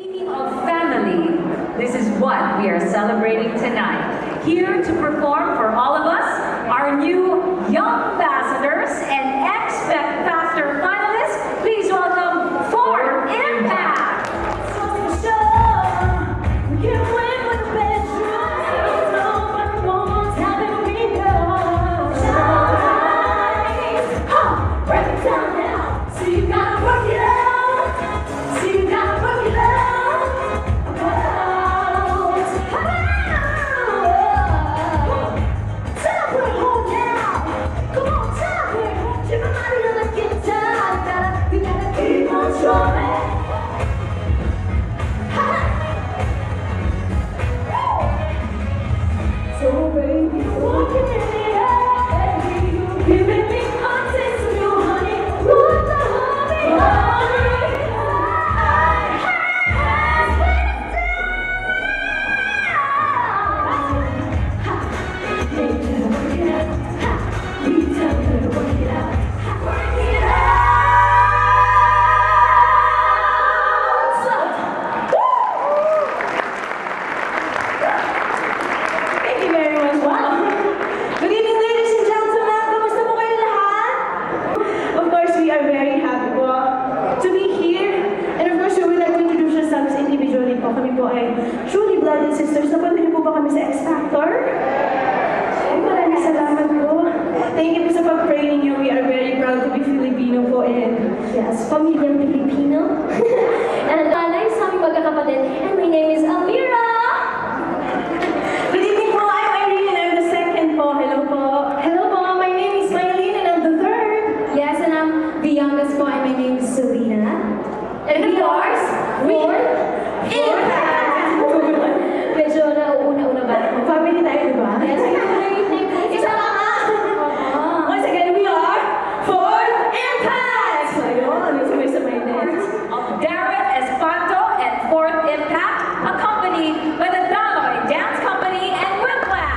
Meaning of family. This is what we are celebrating tonight. Here to perform for all of us, our new Young Ambassadors and X Factor finalists. Please welcome For Impact. Kami po ay truly blooded sisters. Napanood po ba kami sa X Factor? Ay, maraming salamat po. Thank you po sa pag-pray ninyo. We are very proud to be Filipino po and yes, pamilyang Filipino. And alay sa aming magkakapatid. And my name is Almira! Good evening po. I'm Irene and I'm the second po. Hello po. Hello po. My name is Mylene and I'm the third. Yes, and I'm the youngest po, and my name is Selena. And of course, fourth, Impact! Medyo nauuna-una ba? Family tayo, di ba? Yes, isa pa nga! Once again, we are Fourth Impact! So, ayun. Sabay-sabay din. Darren Espanto and Fourth Impact, accompanied by the Daloy Dance Company and Whiplash.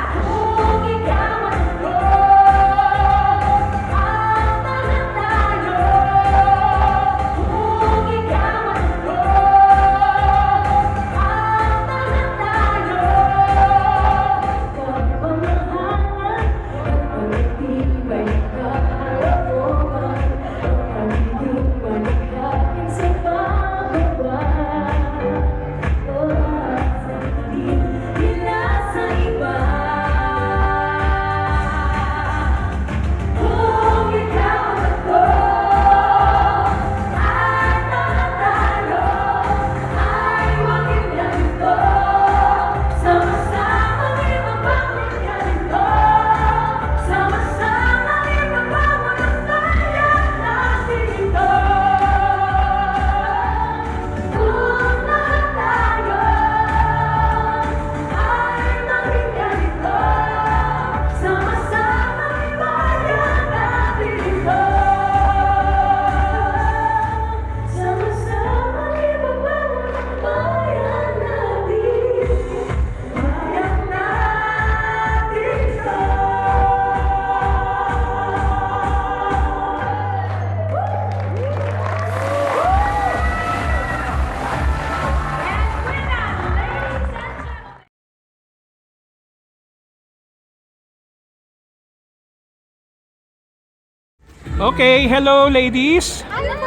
Okay, hello ladies. Hello!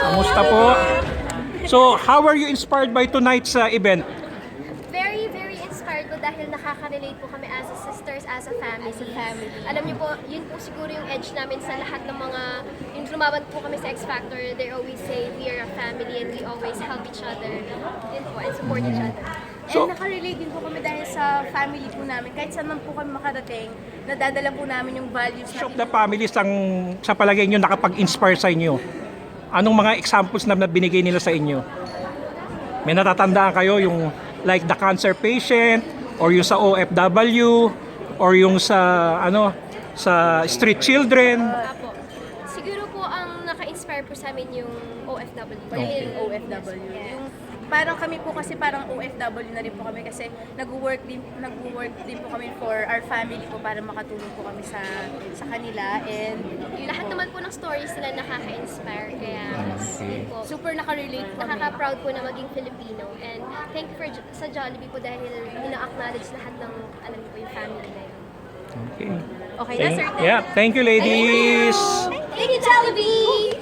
Kamusta po? So, how are you inspired by tonight's event? Very, very inspired po dahil nakaka-relate po kami as a sisters, as a family. Alam niyo po, yun po siguro yung edge namin sa lahat ng mga, yung lumaban po kami sa X Factor, they always say we are a family and we always help each other. Yun po, and support each other. So- And nakarelate din po kami dahil sa family po namin. Kahit saan man po kami makarating, nadadala po namin yung values Which of the families ang sa palagay nyo nakapag-inspire sa inyo? Anong mga examples na binigay nila sa inyo? May natatandaan kayo yung like the cancer patient or yung sa OFW or yung sa sa street children? Apo. Siguro po ang naka-inspire po sa amin yung OFW. Okay. OFW. Yes. Yung parang kami po kasi parang OFW na rin po kami kasi nag-work din po kami for our family po para makatulong po kami sa kanila, and Lahat naman po ng stories nila nakaka-inspire, kaya yun po. super nakarelate po kami. Nakaka-proud po na maging Filipino, and thank you sa Jollibee po dahil ina-acknowledge lahat ng, alam niyo po, yung family na yun. Okay. Okay na, sir. Yeah, thank you ladies. Thank you, Jollibee!